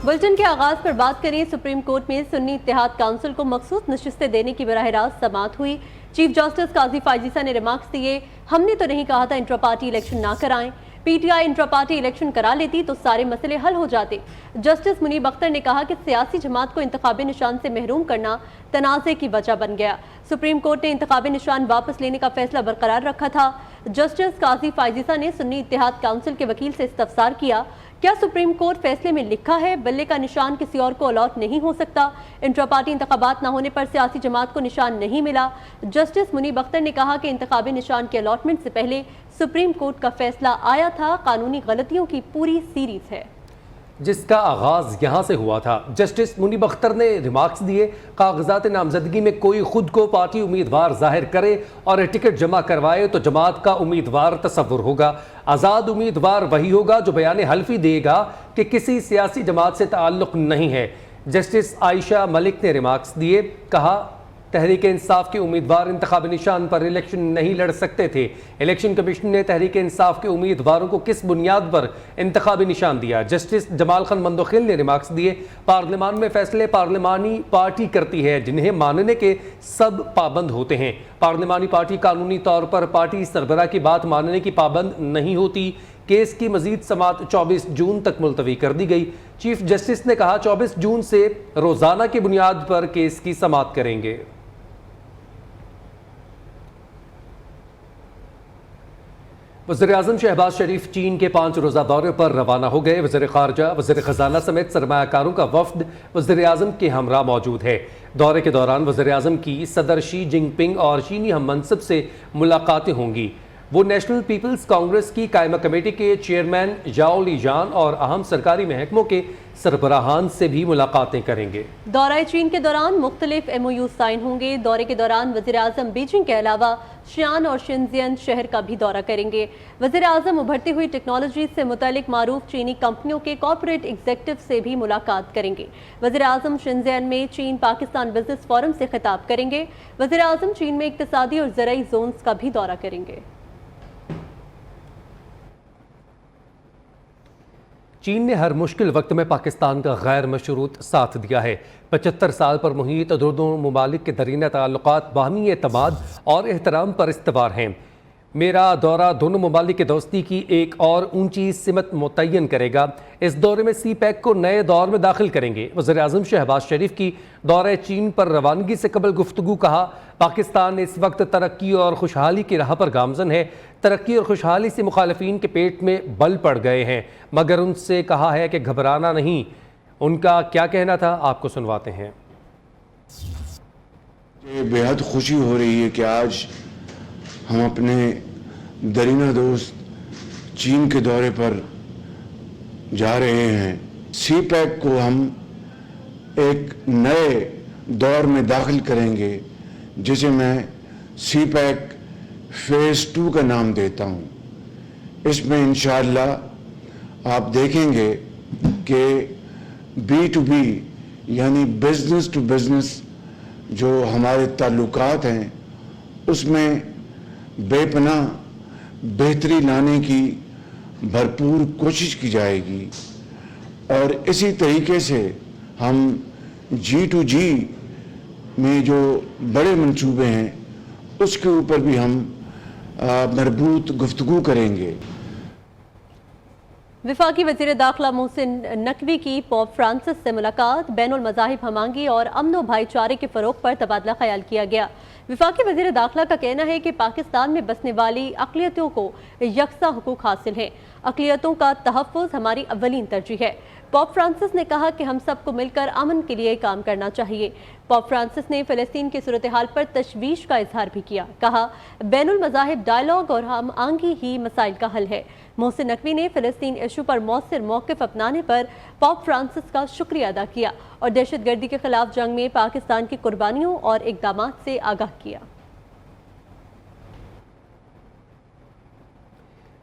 Bulletin के आगाज पर बात करें। सुप्रीम कोर्ट में सुन्नी इत्तेहाद काउंसिल को मखसूस नशिस्तें देने की बराह रास्त समाअत हुई। चीफ जस्टिस काजी फायजीसा ने रिमार्क्स दिए, हमने तो नहीं कहा था इंट्रा पार्टी इलेक्शन ना कराएं, पीटीआई इंट्रा पार्टी इलेक्शन करा लेती तो सारे मसले हल हो जाते। जस्टिस मुनीब अख्तर ने कहा कि सियासी जमात को इंतखाबी निशान से महरूम करना तनाज़े की वजह बन गया। सुप्रीम कोर्ट ने इंतखाबी निशान वापस लेने का फैसला बरकरार रखा था। जस्टिस काजी फायजीसा ने सुन्नी इत्तेहाद काउंसिल के वकील से इस्तफसार किया, क्या सुप्रीम कोर्ट फैसले में लिखा है बल्ले का निशान किसी और को अलॉट नहीं हो सकता? इंट्रा पार्टी इंतखाबात न होने पर सियासी जमात को निशान नहीं मिला। जस्टिस मुनीब अख्तर ने कहा कि इंतखाबी निशान के अलॉटमेंट से पहले सुप्रीम कोर्ट का फैसला आया था, कानूनी गलतियों की पूरी सीरीज है जिसका आगाज यहाँ से हुआ था। जस्टिस मुनीब अख्तर ने रिमार्क्स दिए, कागजात नामजदगी में कोई खुद को पार्टी उम्मीदवार जाहिर करे और टिकट जमा करवाए तो जमात का उम्मीदवार तस्वुर होगा। आज़ाद उम्मीदवार वही होगा जो बयान हल्फी देगा कि किसी सियासी जमात से ताल्लुक़ नहीं है। जस्टिस आयशा मलिक ने रिमार्क्स दिए, कहा तहरीक इंसाफ के उम्मीदवार इंतखाबी निशान पर इलेक्शन नहीं लड़ सकते थे। इलेक्शन कमीशन ने तहरीक इंसाफ के उम्मीदवारों को किस बुनियाद पर इंतखाबी निशान दिया? जस्टिस जमाल खान मंदोखिल ने रिमार्क्स दिए, पार्लियामान में फैसले पार्लिमानी पार्टी करती है जिन्हें मानने के सब पाबंद होते हैं। पार्लिमानी पार्टी कानूनी तौर पर पार्टी सरबराह की बात मानने की पाबंद नहीं होती। केस की मजीद समाअत 24 जून तक मुलतवी कर दी गई। चीफ जस्टिस ने कहा 24 जून से रोजाना की बुनियाद पर केस की समाअत करेंगे। वज़ीर-ए-आज़म शहबाज शरीफ चीन के 5 रोज़ा दौरे पर रवाना हो गए। वज़ीर ख़ारजा, वज़ीर ख़जाना समेत सरमायाकारों का वफ़द वज़ीर-ए-आज़म के हमरा मौजूद है। दौरे के दौरान वज़ीर-ए-आज़म की सदर शी जिनपिंग और चीनी हम मनसब से मुलाकातें होंगी। वो नेशनल पीपल्स कांग्रेस की कायमा कमेटी के चेयरमैन जाओ लीजान और अहम सरकारी महकमों के सरबराहान से भी मुलाकातें करेंगे। दौरे चीन के दौरान मुख्तलिफ MOU साइन होंगे। दौरे के दौरान वज़ीर-ए-आज़म बीजिंग के अलावा शियान और शिनजियन शहर का भी दौरा करेंगे। वज़ीर-ए-आज़म उभरती हुई टेक्नोलॉजी से मुतल्लिक मारूफ चीनी कंपनियों के कॉर्पोरेट एग्जीक्यूटिव से भी मुलाकात करेंगे। वज़ीर-ए-आज़म शिनजियन में चीन पाकिस्तान बिजनेस फोरम से खिताब करेंगे। वज़ीर-ए-आज़म चीन में इक्तिसादी और ज़राई जोन्स का भी दौरा करेंगे। चीन ने हर मुश्किल वक्त में पाकिस्तान का गैर मशरूत साथ दिया है। 75 साल पर मुहित दोनों मुमालिक के दरीना ताल्लुकात बाहमी एतमाद और एहतराम पर इस्तवार हैं। मेरा दौरा दोनों मुमालिक के दोस्ती की एक और ऊंची सिमत मुतय्यन करेगा। इस दौरे में CPEC को नए दौर में दाखिल करेंगे। वज़ीर-ए-आज़म शहबाज शरीफ की दौरे चीन पर रवानगी से कबल गुफ्तगू, कहा पाकिस्तान इस वक्त तरक्की और खुशहाली की राह पर गामजन है। तरक्की और खुशहाली से मुखालिफिन के पेट में बल पड़ गए हैं, मगर उनसे कहा है कि घबराना नहीं। उनका क्या कहना था, आपको सुनवाते हैं। बेहद खुशी हो रही है कि आज हम अपने दरीना दोस्त चीन के दौरे पर जा रहे हैं। CPEC को हम एक नए दौर में दाखिल करेंगे, जिसे मैं CPEC फेज़ 2 का नाम देता हूँ। इसमें इंशाअल्लाह आप देखेंगे कि B2B यानी बिजनेस टू बिजनेस जो हमारे ताल्लुकात हैं उसमें बेपनाह बेहतरी लाने की भरपूर कोशिश की जाएगी और इसी तरीके से हम G2G में जो बड़े मंसूबे हैं उसके ऊपर भी हम मरबूत गुफ्तगू करेंगे। वफाकी वज़ीर दाखिला मोहसिन नकवी की पोप फ्रांसिस से मुलाकात, बैनुल मज़ाहिब हमांगी और अमन व भाईचारे के फ़रोग पर तबादला ख्याल किया गया। वफाकी वज़ीर दाखिला का कहना है कि पाकिस्तान में बसने वाली अक़लियतों को यकसा हुकूक हासिल हैं। अक़लियतों का तहफ़्फ़ुज़ हमारी अव्वलीन तरजीह है। पोप फ्रांसिस ने कहा कि हम सबको मिलकर अमन के लिए काम करना चाहिए। पोप फ्रांसिस ने फ़लस्तीन की सूरत हाल पर तशवीश का इजहार भी किया, कहा बैनुल मज़ाहिब डायलॉग और हम आंगी ही मसाइल का हल है। मोहसिन नकवी ने फ़लस्तीन इशू पर मौसर मौक़िफ़ अपनाने पर पोप फ्रांसिस का शुक्रिया अदा किया और दहशत गर्दी के खिलाफ जंग में पाकिस्तान की कुर्बानियों और इक़दामात से आगाह किया।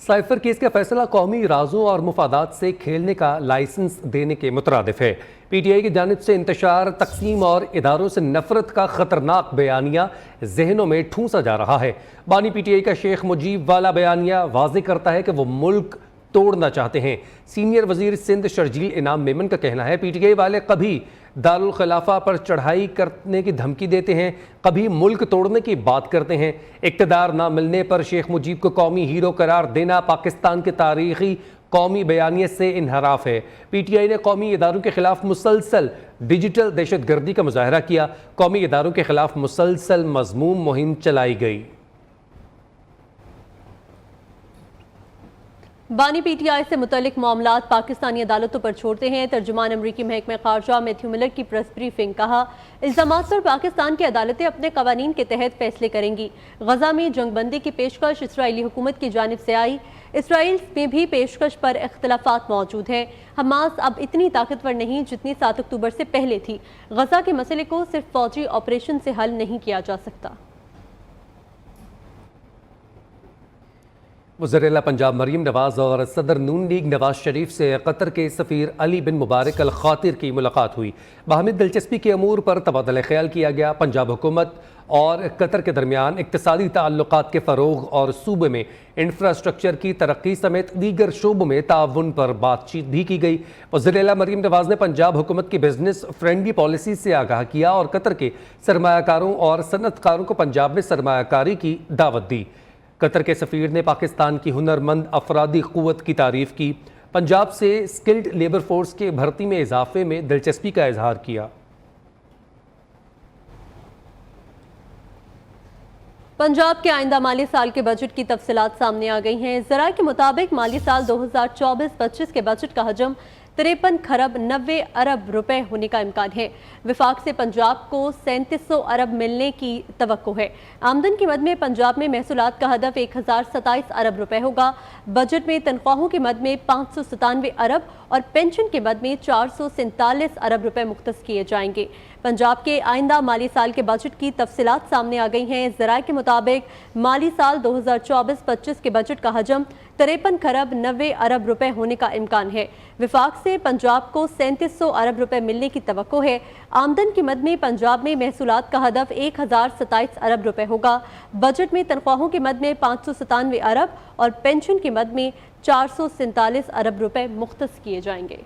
साइफर केस का फैसला कौमी राजों और मुफादात से खेलने का लाइसेंस देने के मुतरादिफ है। PTI की जानिब से इंतशार, तकसीम और इदारों से नफरत का खतरनाक बयानिया जहनों में ठूंसा जा रहा है। बानी PTI का शेख मुजीब वाला बयानिया वाज़ेह करता है कि वो मुल्क तोड़ना चाहते हैं। सीनियर वजीर सिंध शर्जील इनाम मेमन का कहना है पीटीआई वाले कभी दारुल खिलाफा पर चढ़ाई करने की धमकी देते हैं, कभी मुल्क तोड़ने की बात करते हैं। इक़्तिदार ना मिलने पर शेख मुजीब को कौमी हीरो करार देना पाकिस्तान के तारीखी कौमी बयानियत से इनहराफ है। पीटीआई ने कौमी इदारों के खिलाफ मुसलसल डिजिटल दहशतगर्दी का मुजाहरा किया। कौमी इदारों के खिलाफ मुसलसल मज़मूम मुहिम चलाई गई। बानी पीटीआई से मुतल्लिक मामलात पाकिस्तानी अदालतों पर छोड़ते हैं। तर्जुमान अमरीकी महकमे खारजा मैथ्यू मिलर की प्रेस ब्रीफिंग। कहा, इल्ज़ामात पर पाकिस्तान की अदालतें अपने कवानीन के तहत फैसले करेंगी। गजा में जंगबंदी की पेशकश इसराइली हुकूमत की जानिब से आई। इसराइल में भी पेशकश पर इख्तलाफात मौजूद हैं। हमास अब इतनी ताकतवर नहीं जितनी 7 अक्टूबर से पहले थी। गजा के मसले को सिर्फ फौजी ऑपरेशन से हल नहीं किया जा सकता। वज़ीर-ए-आला पंजाब मरीम नवाज और सदर नून लीग नवाज शरीफ से कतर के सफ़ीर अली बिन मुबारक अल खातिर की मुलाकात हुई। बाहमी दिलचस्पी के अमूर पर तबादला ख्याल किया गया। पंजाब हुकूमत और कतर के दरमियान इक़्तिसादी ताल्लुकात के फ़रोग़ और सूबे में इंफ्रास्ट्रक्चर की तरक्की समेत दीगर शोबों में ताउन पर बातचीत भी की गई। वज़ीर-ए-आला मरीम नवाज ने पंजाब हुकूमत की बिजनेस फ्रेंडली पॉलिसी से आगाह किया और कतर के सरमायाकारों और सनअतकारों को पंजाब में सरमायाकारी की दावत दी। कतर के सफ़ीर ने पाकिस्तान की हुनरमंद अफरादी क़ुव्वत की तारीफ़ की। पंजाब से स्किल्ड लेबर फोर्स के भर्ती में इजाफे में दिलचस्पी का इजहार किया। पंजाब के आइंदा माली साल के बजट की तफसीलात सामने आ गई हैं। ज़राए के मुताबिक माली साल 2024-25 के बजट का हजम 53 खरब 90 अरब रुपए होने का इम्कान है। विफाक से पंजाब को 3700 अरब मिलने की तवक्को है। आमदन की मद में पंजाब में महसूलात का हदफ 1027 अरब रुपए होगा। बजट में तनख्वाहों की मद में 597 अरब और पेंशन के मद में 447 अरब रुपए मुख्तस किए जाएंगे। पंजाब के आइंदा माली साल के बजट की तफसीलात सामने आ गई हैं। ज़राए के मुताबिक माली साल 2024-25 के बजट का हजम 53 खरब 90 अरब रुपए होने का इम्कान है। विफाक से पंजाब को 3700 अरब रुपए मिलने की तवक्को है। आमदन की मद में पंजाब में महसूलात का हदफ 1027 अरब रुपए होगा। बजट में तनख्वाहों की मद में 597 अरब और पेंशन की मद में 447 अरब रुपए मुख्तस किए जाएंगे।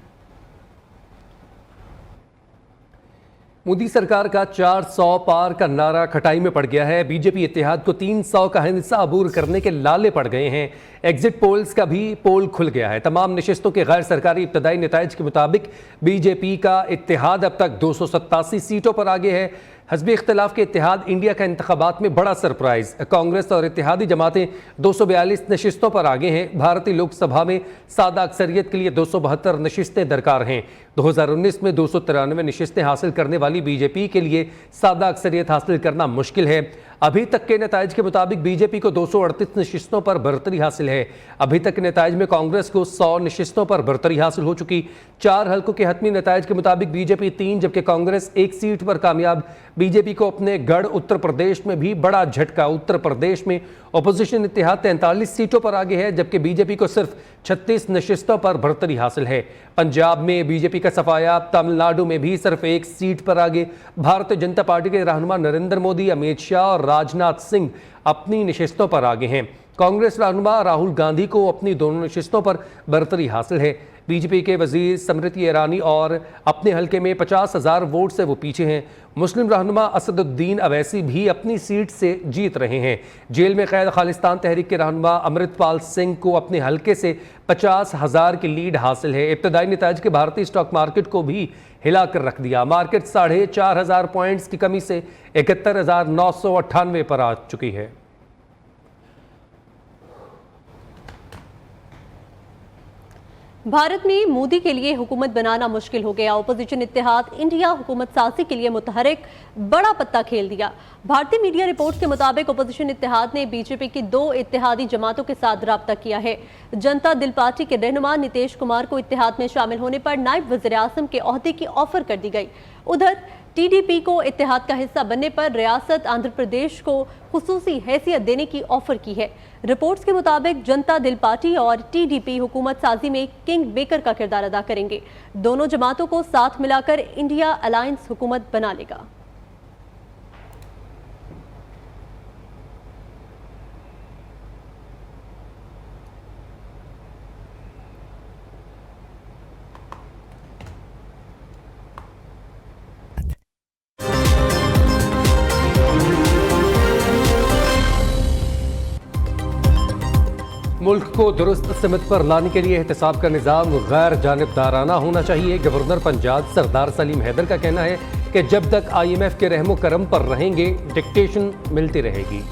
मोदी सरकार का 400 पार का नारा खटाई में पड़ गया है। बीजेपी इत्तेहाद को 300 का हिस्सा अबूर करने के लाले पड़ गए हैं। एग्जिट पोल्स का भी पोल खुल गया है। तमाम नशिस्तों के गैर सरकारी इब्तदाई नताइज के मुताबिक बीजेपी का इत्तेहाद अब तक 287 सीटों पर आगे है। हस्बी इख्तलाफ के इत्तेहाद इंडिया का इंतखाबात में बड़ा सरप्राइज। कांग्रेस और इत्तेहादी जमातें 242 नशिस्तों पर आगे हैं। भारतीय लोकसभा में सादा अक्सरियत के लिए 272 नशिस्तें दरकार हैं। 2019 में 293 नशिस्तें हासिल करने वाली बीजेपी के लिए सादा अक्सरियत हासिल करना मुश्किल है। अभी तक के नताइज के मुताबिक बीजेपी को 238 नशिस्तों पर बरतरी हासिल है। अभी तक के नताइज में कांग्रेस को 100 नशिस्तों पर बरतरी हासिल हो चुकी। 4 हल्कों के हतमी नताइज के मुताबिक बीजेपी 3 जबकि कांग्रेस 1 सीट पर कामयाब। बीजेपी को अपने गढ़ उत्तर प्रदेश में भी बड़ा झटका। उत्तर प्रदेश में अपोजिशन इत्तेहाद 43 सीटों पर आगे है जबकि बीजेपी को सिर्फ 36 नशिस्तों पर बरतरी हासिल है। पंजाब में बीजेपी का सफाया, तमिलनाडु में भी सिर्फ 1 सीट पर आगे। भारतीय जनता पार्टी के रहनुमा नरेंद्र मोदी, अमित शाह और राजनाथ सिंह अपनी नशिस्तों पर आगे हैं। कांग्रेस रहनुमा राहुल गांधी को अपनी दोनों नशिस्तों पर बरतरी हासिल है। बीजेपी के वजीर स्मृति ईरानी और अपने हलके में 50,000 वोट से वो पीछे हैं। मुस्लिम रहनुमा असदुद्दीन अवैसी भी अपनी सीट से जीत रहे हैं। जेल में कैद खालिस्तान तहरीक के रहनुमा अमृतपाल सिंह को अपने हलके से 50,000 की लीड हासिल है। इब्तदाई नताइज के भारतीय स्टॉक मार्केट को भी हिला कर रख दिया। मार्केट 4,500 पॉइंट्स की कमी से 71,998 पर आ चुकी है। भारत में मोदी के लिए हुकूमत बनाना मुश्किल हो गया। ओपोजिशन इत्तेहाद इंडिया हुकूमत साजी के लिए मुतहरिक बड़ा पत्ता खेल दिया। भारतीय मीडिया रिपोर्ट्स के मुताबिक ओपोजिशन इत्तेहाद ने बीजेपी की 2 इत्तेहादी जमातों के साथ राब्ता किया है। जनता दल पार्टी के रहनुमा नीतीश कुमार को इत्तेहाद में शामिल होने पर नायब वज़ीर आज़म के ओहदे की ऑफर कर दी गई। उधर टीडीपी को इत्तेहाद का हिस्सा बनने पर रियासत आंध्र प्रदेश को खुसूसी हैसियत देने की ऑफर की है। रिपोर्ट्स के मुताबिक जनता दल पार्टी और टीडीपी हुकूमत साजी में किंग मेकर का किरदार अदा करेंगे। दोनों जमातों को साथ मिलाकर इंडिया अलायंस हुकूमत बना लेगा। मुल्क को दुरुस्त सिमत पर लाने के लिए एहतसाब का निज़ाम गैर जानिबदाराना होना चाहिए। गवर्नर पंजाब सरदार सलीम हैदर का कहना है कि जब तक IMF के रहमो करम पर रहेंगे डिक्टेशन मिलती रहेगी।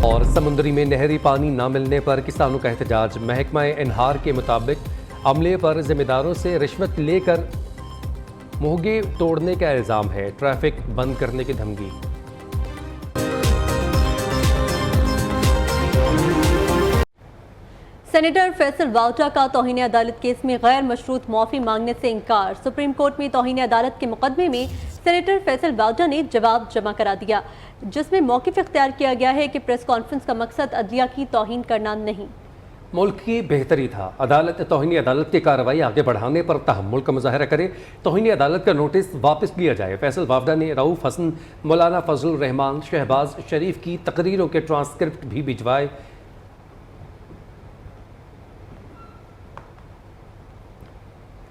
और समुद्री में नहरी पानी न मिलने पर किसानों का एहतजाज। महकमा एनहार के मुताबिक अमले पर जिम्मेदारों से रिश्वत लेकर मुहगे तोड़ने का इल्ज़ाम है। ट्रैफिक बंद करने की धमकी। सेनेटर फैसल वाउटा का तौहीन अदालत केस में गैर मशरूत माफ़ी मांगने से इनकार। सुप्रीम कोर्ट में तौहीन अदालत के मुकदमे में सेनेटर फैसल वाउटा ने जवाब जमा करा दिया, जिसमें मौक़िफ़ इख्तियार किया गया है कि प्रेस कॉन्फ्रेंस का मकसद अदलिया की तौहीन करना नहीं, मुल्क की बेहतरी था। अदालत तौहीन अदालत की कार्रवाई आगे बढ़ाने पर तहम्मुल का मुजाहरा करे। तौहीन अदालत का नोटिस वापस लिया जाए। फैसल वावडा ने रऊफ हसन, मौलाना फजल रहमान, शहबाज शरीफ की तकरीरों के ट्रांसक्रिप्ट भी भिजवाए।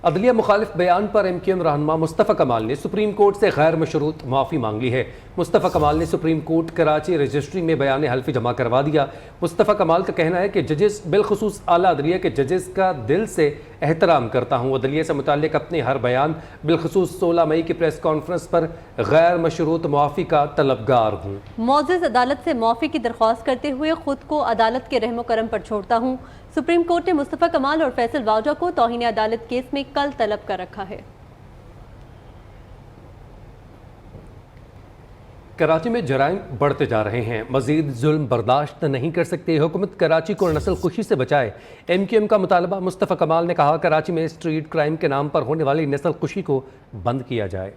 अदलिया मुखालिफ बयान पर MQM रहनुमा मुस्तफ़ा कमाल ने सुप्रीम कोर्ट से गैर मशरूत माफ़ी मांग ली है। मुस्तफ़ा कमाल ने सुप्रीम कोर्ट कराची रजिस्ट्री में बयान हल्फी जमा करवा दिया। मुस्तफ़ा कमाल का कहना है कि जजेस, बिलखुसूस आला अदलिया के जजेस का दिल से एहतराम करता हूँ। अदलिया से मुताल्लिक़ अपने हर बयान, बिलखुसूस 16 मई की प्रेस कॉन्फ्रेंस पर गैर मशरूत माफ़ी का तलबगार हूँ। मौजूद अदालत से माफ़ी की दरख्वास्त करते हुए खुद को अदालत के रहमो करम पर छोड़ता हूँ। सुप्रीम कोर्ट ने मुस्तफ़ा कमाल और फैसल वाउडा को तौहीन अदालत केस में कल तलब कर रखा है। कराची में जराइम बढ़ते जा रहे हैं। मजीद जुल्म बर्दाश्त नहीं कर सकते। हुकूमत कराची को नस्ल कुशी से बचाए, MQM का मुतालबा। मुस्तफ़ा कमाल ने कहा कराची में स्ट्रीट क्राइम के नाम पर होने वाली नस्ल कुशी को बंद किया जाए।